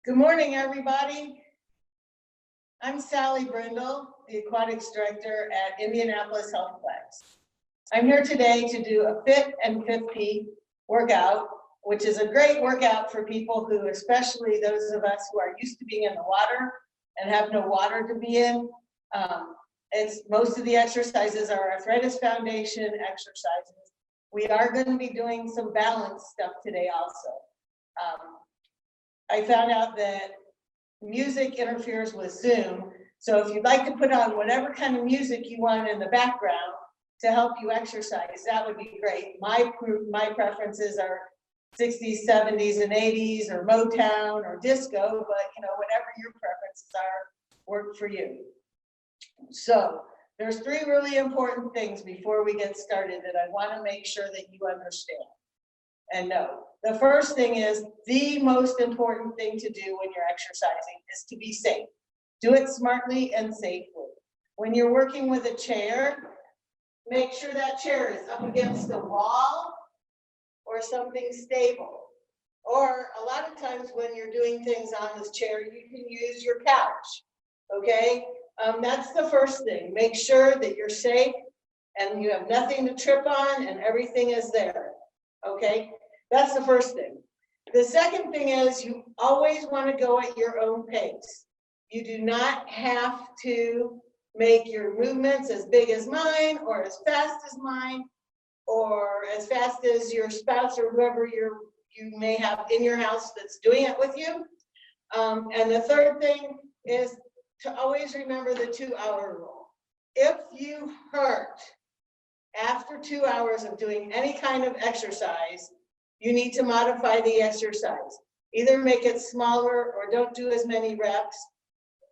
Good morning, everybody. I'm Sally Brindle, the Aquatics Director at Indianapolis Healthplex. I'm here today to do a Fit and 50 workout, which is a great workout for people who, especially those of us who are used to being in the water and have no water to be in. Most of the exercises are Arthritis Foundation exercises. We are going to be doing some balance stuff today also. I found out that music interferes with Zoom, so if you'd like to put on whatever kind of music you want in the background to help you exercise, that would be great. My preferences are 60s, 70s, and 80s, or Motown, or disco, but whatever your preferences are, work for you. So there's three really important things before we get started that I want to make sure that you understand and know. The first thing is, the most important thing to do when you're exercising is to be safe. Do it smartly and safely. When you're working with a chair, make sure that chair is up against the wall or something stable. Or a lot of times when you're doing things on this chair, you can use your couch, okay? That's the first thing. Make sure that you're safe and you have nothing to trip on and everything is there, okay? That's the first thing. The second thing is, you always want to go at your own pace. You do not have to make your movements as big as mine or as fast as mine or as fast as your spouse or whoever you may have in your house that's doing it with you. And the third thing is to always remember the 2-hour rule. If you hurt after 2 hours of doing any kind of exercise, you need to modify the exercise. Either make it smaller or don't do as many reps,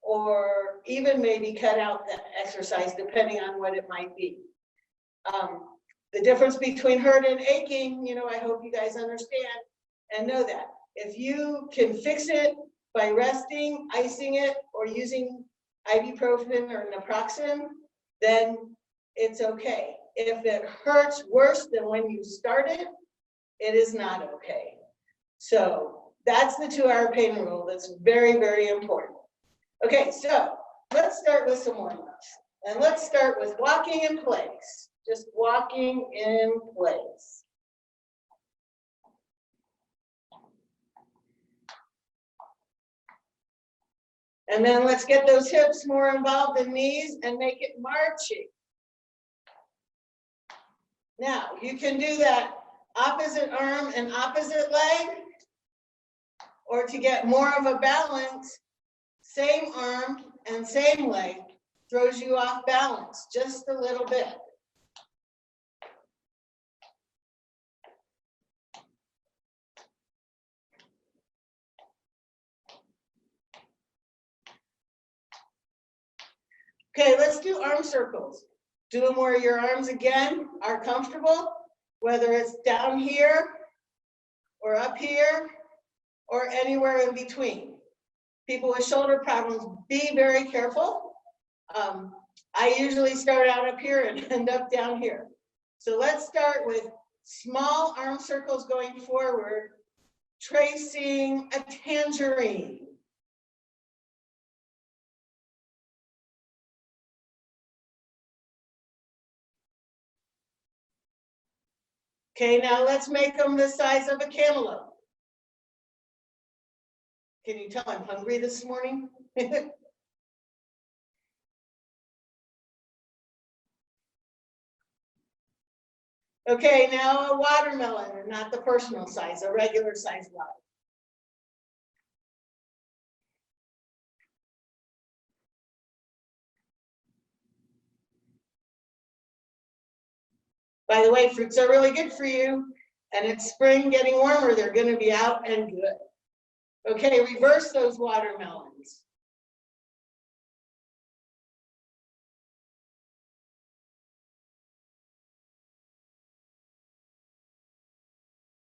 or even maybe cut out that exercise depending on what it might be. The difference between hurt and aching, I hope you guys understand and know that. If you can fix it by resting, icing it, or using ibuprofen or naproxen, then it's okay. If it hurts worse than when you started, it is not okay. So that's the 2-hour pain rule. That's very, very important. Okay, so let's start with some warm-ups. And let's start with walking in place. Just walking in place. And then let's get those hips more involved in knees and make it marching. Now, you can do that opposite arm and opposite leg, or to get more of a balance, same arm and same leg throws you off balance just a little bit. Okay, let's do arm circles. Do them where your arms again are comfortable, whether it's down here or up here or anywhere in between. People with shoulder problems, be very careful. I usually start out up here and end up down here. So let's start with small arm circles going forward, tracing a tangerine. Okay, now let's make them the size of a cantaloupe. Can you tell I'm hungry this morning? Okay, now a watermelon, not the personal size, a regular size watermelon. By the way, fruits are really good for you, and it's spring, getting warmer, they're going to be out and good. Okay, reverse those watermelons.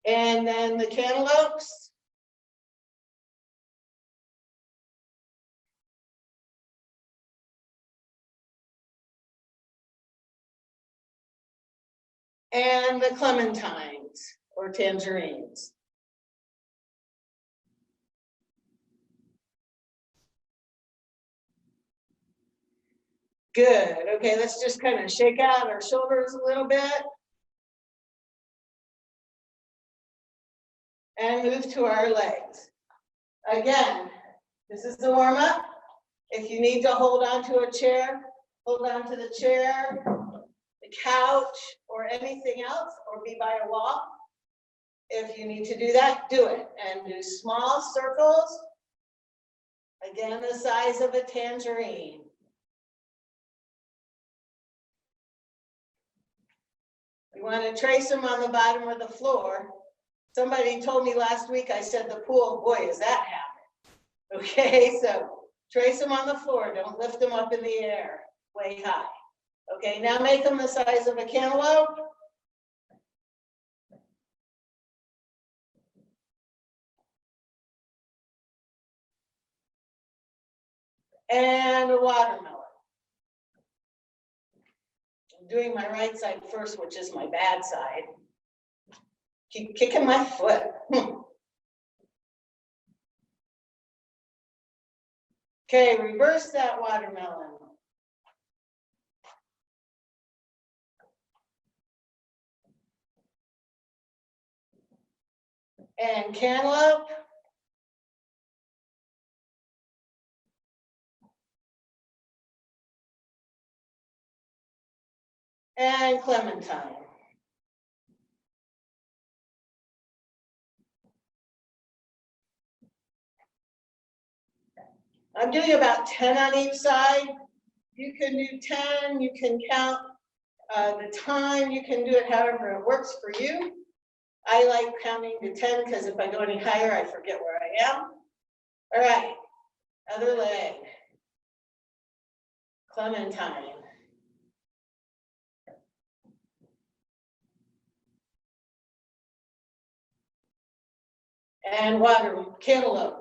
And then the cantaloupes. And the clementines or tangerines. Good. Okay, let's just kind of shake out our shoulders a little bit. And move to our legs. Again, this is the warm up. If you need to hold on to a chair, hold on to the chair, the couch, or anything else, or be by a wall. If you need to do that, do it. And do small circles. Again, the size of a tangerine. You want to trace them on the bottom of the floor. Somebody told me last week, I said the pool, boy, is that happening. Okay, so trace them on the floor. Don't lift them up in the air way high. Okay, now make them the size of a cantaloupe. And a watermelon. I'm doing my right side first, which is my bad side. Keep kicking my foot. Okay, reverse that watermelon. And cantaloupe. And clementine. I'm doing about 10 on each side. You can do 10, you can count the time, you can do it however it works for you. I like counting to 10 because if I go any higher, I forget where I am. All right, other leg. Clementine. And cantaloupe.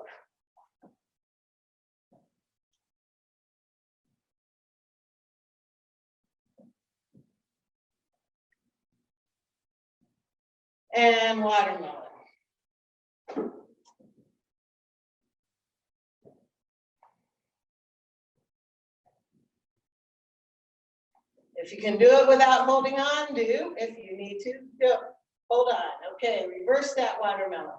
And watermelon. If you can do it without holding on, do. If you need to, do it. Hold on. Okay, reverse that watermelon.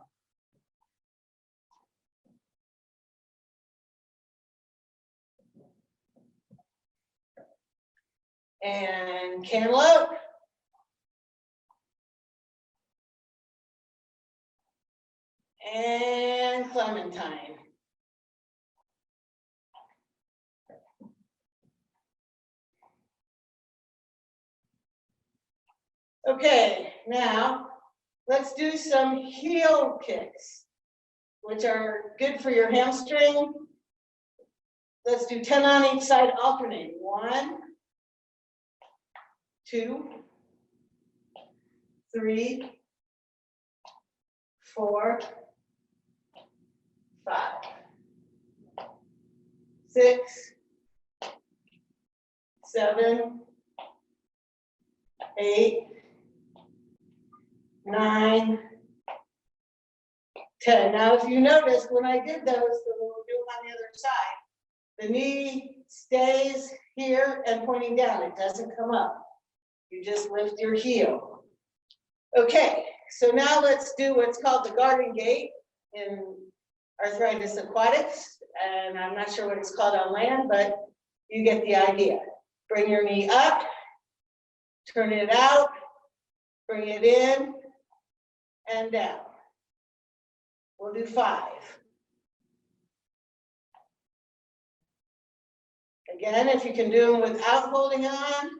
And cantaloupe. And clementine. Okay, now let's do some heel kicks, which are good for your hamstring. Let's do 10 on each side, alternating. 1, 2, 3, 4, 5, 6, 7, 8, 9, 10. Now, if you notice, when I did those, we'll do them on the other side. The knee stays here and pointing down. It doesn't come up. You just lift your heel. Okay, so now let's do what's called the garden gate in arthritis aquatics. And I'm not sure what it's called on land, but you get the idea. Bring your knee up, turn it out, bring it in, and down. We'll do 5. Again, if you can do them without holding on,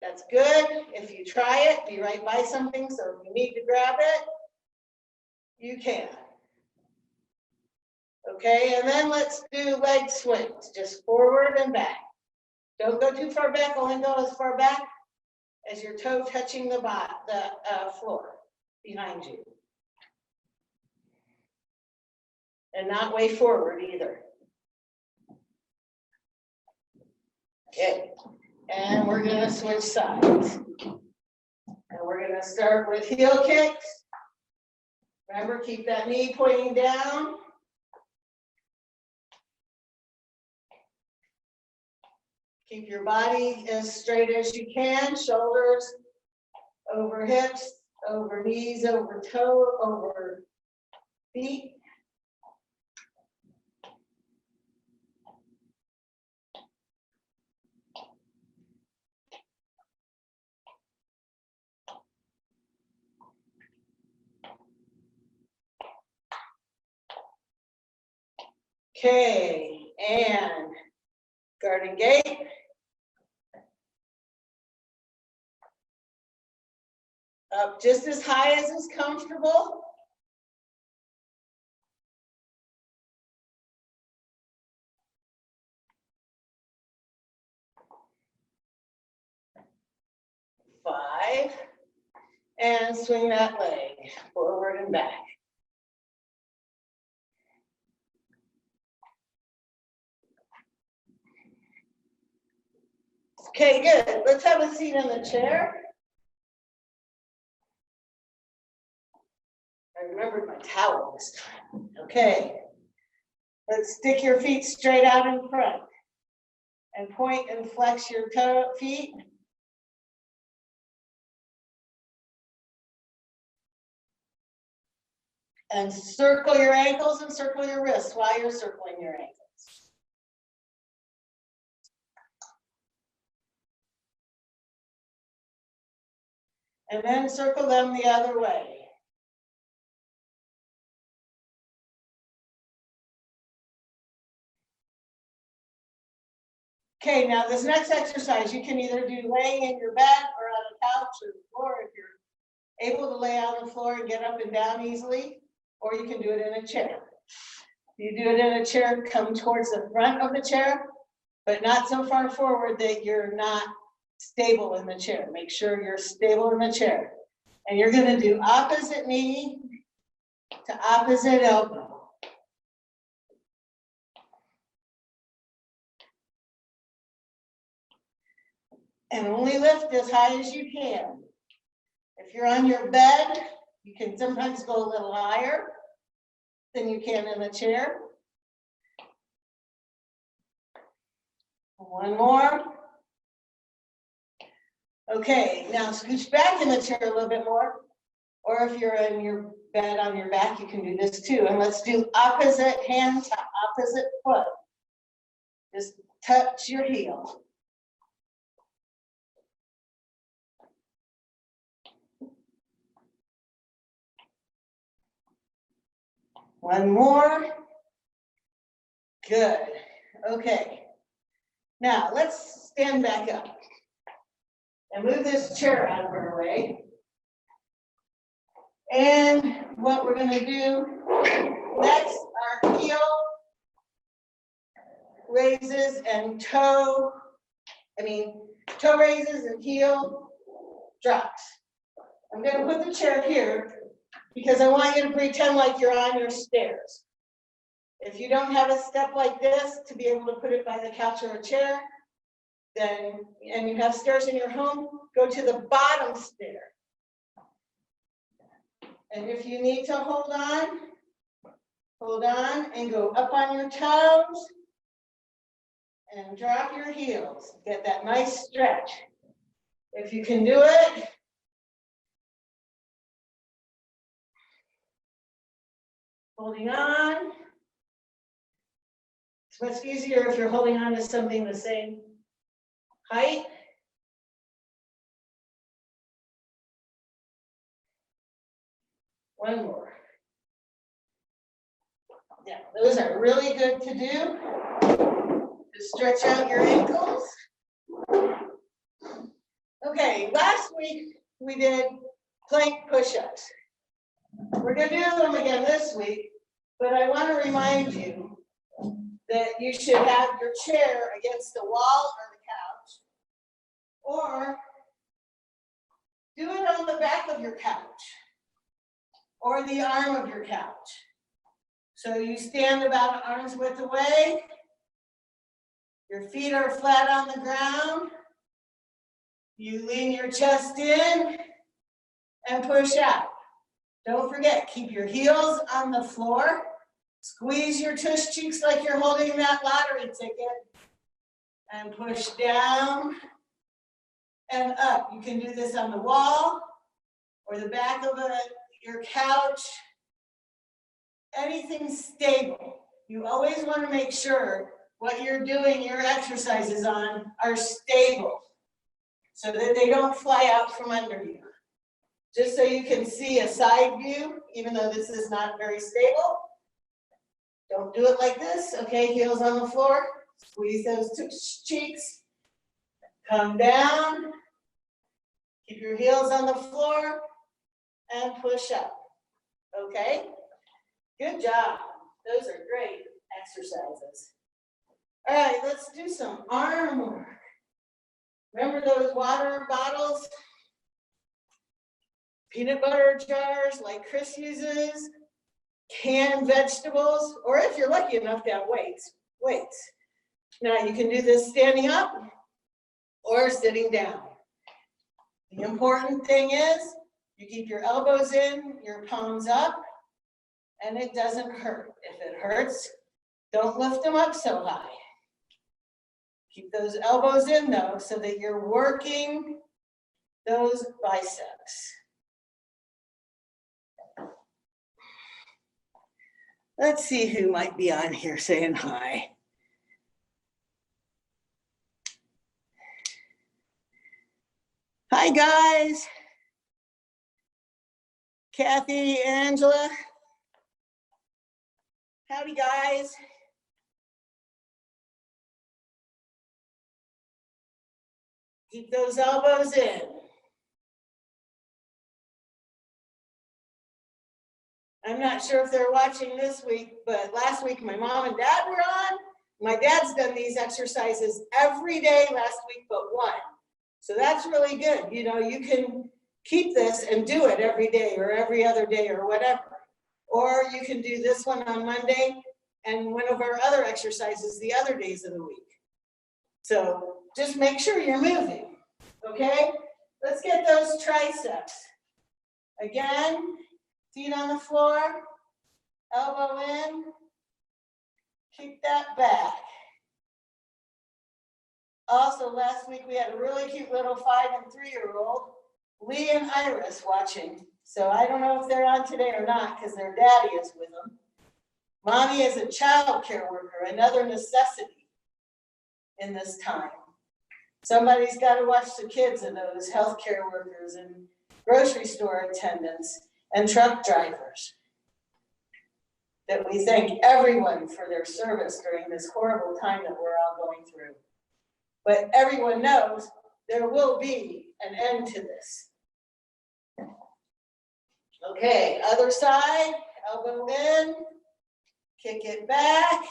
that's good. If you try it, be right by something, so if you need to grab it, you can. Okay, and then let's do leg swings, just forward and back. Don't go too far back, only go as far back as your toe touching the floor behind you. And not way forward either. Okay, and we're gonna switch sides. And we're gonna start with heel kicks. Remember, keep that knee pointing down. Keep your body as straight as you can, shoulders over hips, over knees, over toe, over feet. Okay, and garden gate. Up just as high as is comfortable. Five, and swing that leg forward and back. Okay, good. Let's have a seat in the chair. I remembered my towel this time. Okay. Let's stick your feet straight out in front and point and flex your feet. And circle your ankles and circle your wrists while you're circling your ankles. And then circle them the other way. Okay, now this next exercise you can either do laying in your bed or on a couch or the floor if you're able to lay on the floor and get up and down easily, or you can do it in a chair. You do it in a chair, come towards the front of the chair, but not so far forward that you're not stable in the chair. Make sure you're stable in the chair. And you're going to do opposite knee to opposite elbow. And only lift as high as you can. If you're on your bed, you can sometimes go a little higher than you can in the chair. One more. Okay, now scooch back in the chair a little bit more. Or if you're in your bed on your back, you can do this too. And let's do opposite hand to opposite foot. Just touch your heel. One more. Good. Okay. Now let's stand back up and move this chair out of our way. And what we're going to do next are heel raises and toe raises and heel drops. I'm going to put the chair here because I want you to pretend like you're on your stairs. If you don't have a step like this to be able to put it by the couch or a chair, then, and you have stairs in your home, go to the bottom stair. And if you need to hold on and go up on your toes and drop your heels. Get that nice stretch. If you can do it, holding on. It's much easier if you're holding on to something the same height. One more. Yeah, those are really good to do. To stretch out your ankles. Okay, last week we did plank push-ups. We're going to do them again this week, but I want to remind you that you should have your chair against the wall or the couch, or do it on the back of your couch or the arm of your couch. So you stand about arm's width away, your feet are flat on the ground, you lean your chest in and push out. Don't forget, keep your heels on the floor, squeeze your tush cheeks like you're holding that lottery ticket, and push down and up. You can do this on the wall or the back of your couch, anything stable. You always want to make sure what you're doing your exercises on are stable so that they don't fly out from under you. Just so you can see a side view, even though this is not very stable. Don't do it like this. Okay, heels on the floor. Squeeze those two cheeks. Come down. Keep your heels on the floor and push up. Okay? Good job. Those are great exercises. All right, let's do some arm work. Remember those water bottles? Peanut butter jars like Chris uses, canned vegetables, or if you're lucky enough to have weights. Now you can do this standing up or sitting down. The important thing is you keep your elbows in, your palms up, and it doesn't hurt. If it hurts, don't lift them up so high. Keep those elbows in though, so that you're working those biceps. Let's see who might be on here saying hi. Hi guys. Kathy, Angela. Howdy guys. Keep those elbows in. I'm not sure if they're watching this week, but last week my mom and dad were on. My dad's done these exercises every day last week but one. So that's really good. You know, you can keep this and do it every day or every other day or whatever. Or you can do this one on Monday and one of our other exercises the other days of the week. So just make sure you're moving, okay? Let's get those triceps. Again, feet on the floor, elbow in, keep that back. Also, last week we had a really cute little 5- and 3-year-old, Lee and Iris, watching. So I don't know if they're on today or not because their daddy is with them. Mommy is a child care worker, another necessity in this time. Somebody's got to watch the kids and those healthcare workers and grocery store attendants and truck drivers. That we thank everyone for their service during this horrible time that we're all going through. But everyone knows there will be an end to this. Okay, other side, elbow in, kick it back.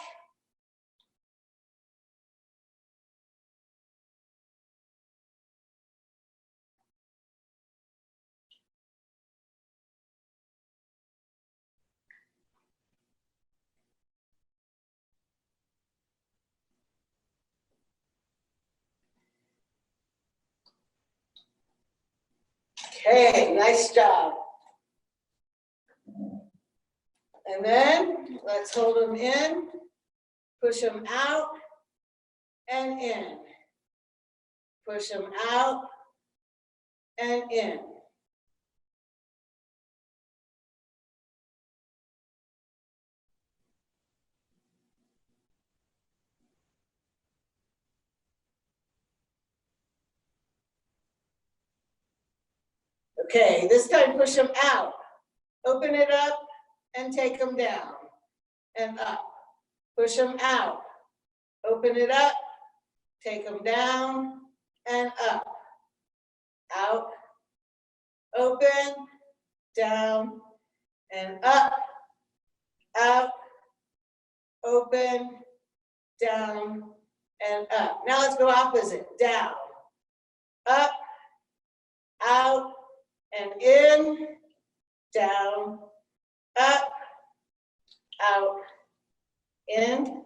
Okay, nice job. And then let's hold them in, push them out and in. Push them out and in. Okay, this time push them out. Open it up and take them down and up. Push them out. Open it up, take them down and up. Out, open, down, and up. Out, open, down, and up. Now let's go opposite. Down, up, out, and in, down, up, out, in,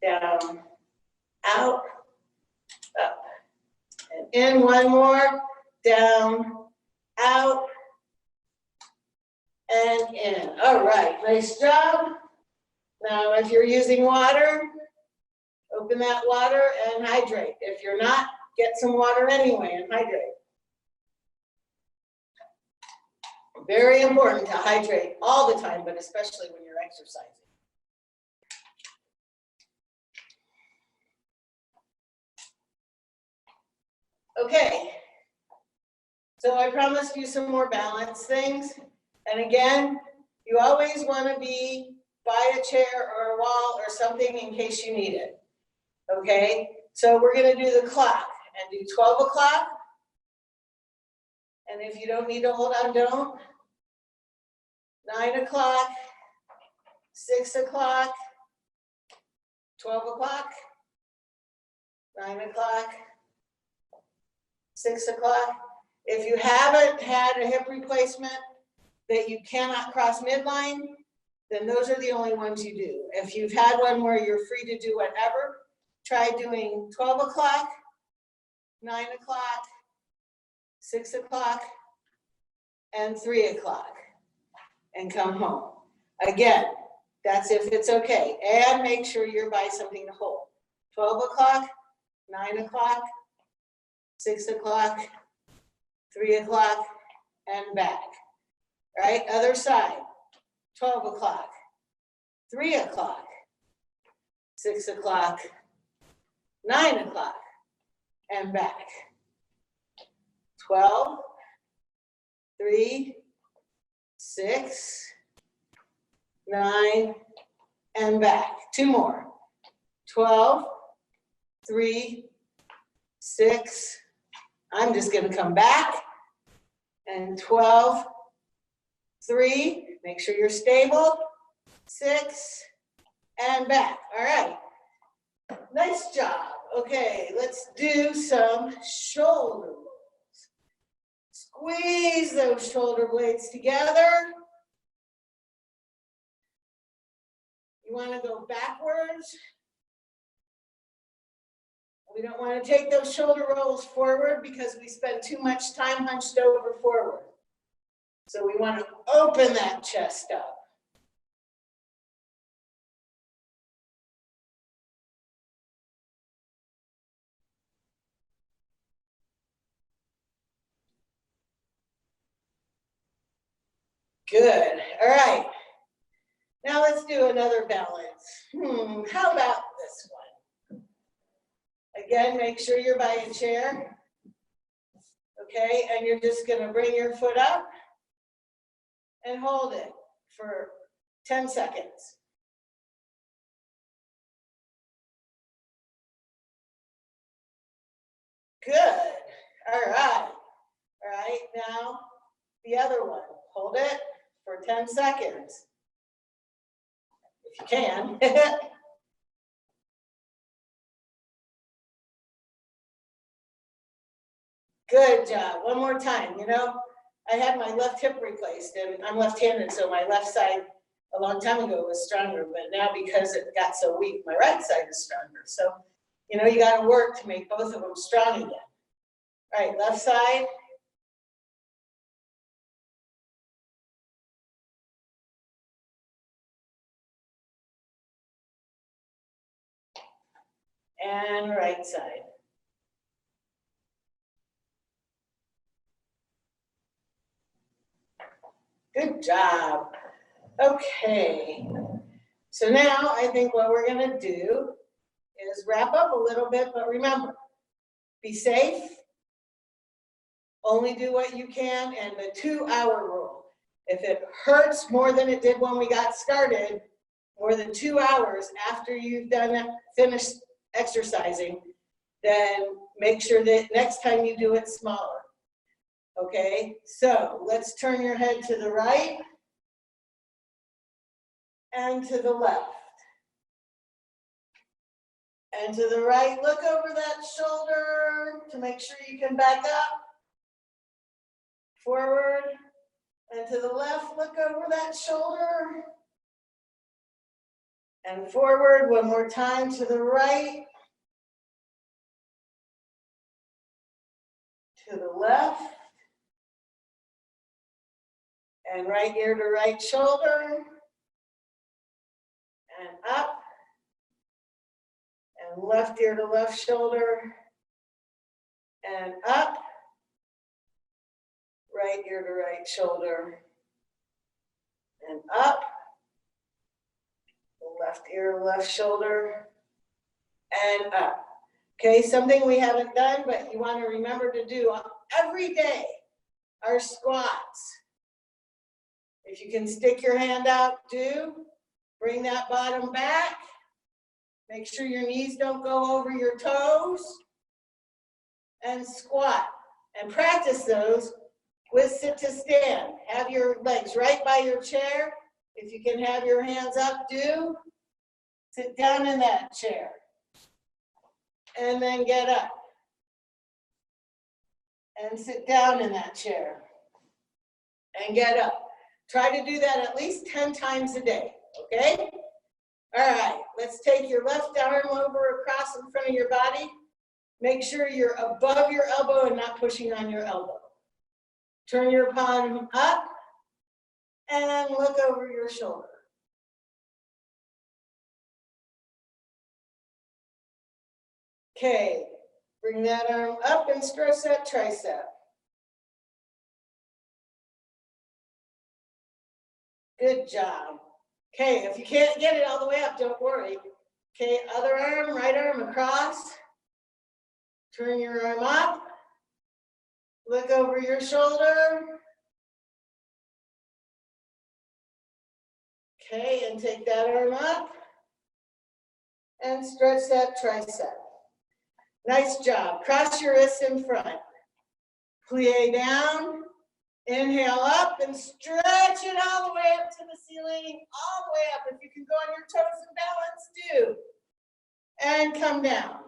down, out, up, and in. One more, down, out, and in. All right, nice job. Now if you're using water, Open that water and hydrate. If you're not, get some water anyway and hydrate. Very important to hydrate all the time, but especially when you're exercising. Okay, so I promised you some more balance things. And again, you always want to be by a chair or a wall or something in case you need it. Okay, so we're going to do the clock and do 12 o'clock. And if you don't need to hold on, don't. 9 o'clock, 6 o'clock, 12 o'clock, 9 o'clock, 6 o'clock. If you haven't had a hip replacement that you cannot cross midline, then those are the only ones you do. If you've had one where you're free to do whatever, try doing 12 o'clock, 9 o'clock, 6 o'clock, and 3 o'clock, and come home. Again, that's if it's okay. And make sure you're by something to hold. 12 o'clock, 9 o'clock, 6 o'clock, 3 o'clock, and back. Right, other side. 12 o'clock, 3 o'clock, 6 o'clock, 9 o'clock, and back. 12, 3, 6, 9, and back. 2 more. 12, 3, 6. I'm just going to come back. And 12, 3. Make sure you're stable. 6, and back. All right. Nice job. Okay, let's do some shoulder rolls. Squeeze those shoulder blades together. You want to go backwards. We don't want to take those shoulder rolls forward because we spend too much time hunched over forward. So we want to open that chest up. Good. All right. Now let's do another balance. How about this one? Again, make sure you're by a chair. Okay, and you're just going to bring your foot up and hold it for 10 seconds. Good. All right. All right, now the other one. Hold it for 10 seconds. If you can. Good job. One more time. You know, I had my left hip replaced and I'm left-handed, so my left side a long time ago was stronger, but now because it got so weak, my right side is stronger. So, you know, you got to work to make both of them strong again. All right, left side. And right side. Good job. Okay. So now I think what we're going to do is wrap up a little bit, but remember, be safe. Only do what you can, and the 2-hour rule. If it hurts more than it did when we got started, more than 2 hours after you've finished exercising, then make sure that next time you do it smaller. Okay, so let's turn your head to the right and to the left. And to the right, look over that shoulder to make sure you can back up. Forward. And to the left, look over that shoulder. And forward, one more time to the right. To the left. And right ear to right shoulder. And up. And left ear to left shoulder, and up, right ear to right shoulder, and up, left ear to left shoulder, and up. Okay, something we haven't done, but you want to remember to do every day are squats. If you can stick your hand out, do. Bring that bottom back. Make sure your knees don't go over your toes. And squat. And practice those with sit to stand. Have your legs right by your chair. If you can have your hands up, do. Sit down in that chair. And then get up. And sit down in that chair. And get up. Try to do that at least 10 times a day, okay? All right, let's take your left arm over across in front of your body. Make sure you're above your elbow and not pushing on your elbow. Turn your palm up and look over your shoulder. Okay, bring that arm up and stretch that tricep. Good job. Okay, if you can't get it all the way up, don't worry. Okay, other arm, right arm across. Turn your arm up. Look over your shoulder. Okay, and take that arm up. And stretch that tricep. Nice job. Cross your wrists in front. Plie down. Inhale up and stretch it all the way up to the ceiling, all the way up. If you can go on your toes and balance, do. And come down.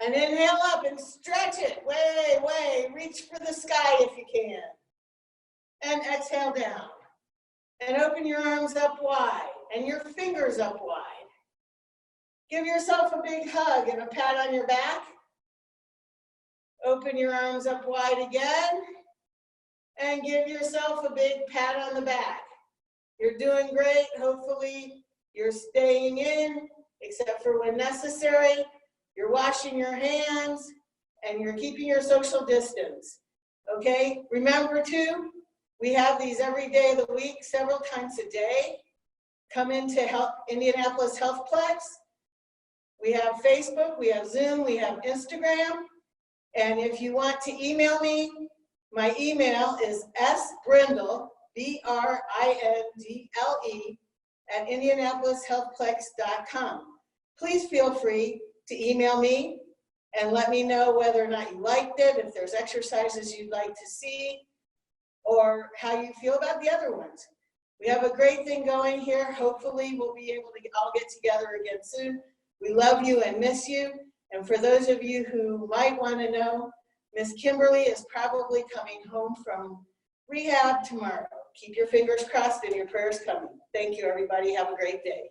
And inhale up and stretch it way, way. Reach for the sky if you can. And exhale down. And open your arms up wide and your fingers up wide. Give yourself a big hug and a pat on your back. Open your arms up wide again. And give yourself a big pat on the back. You're doing great. Hopefully you're staying in, except for when necessary. You're washing your hands and you're keeping your social distance. Okay, remember too, we have these every day of the week, several times a day. Come into Indianapolis Healthplex. We have Facebook, we have Zoom, we have Instagram. And if you want to email me, my email is sbrindle, BRINDLE, at indianapolishealthplex.com. Please feel free to email me and let me know whether or not you liked it, if there's exercises you'd like to see, or how you feel about the other ones. We have a great thing going here. Hopefully we'll be able to all get together again soon. We love you and miss you. And for those of you who might want to know, Miss Kimberly is probably coming home from rehab tomorrow. Keep your fingers crossed and your prayers coming. Thank you, everybody. Have a great day.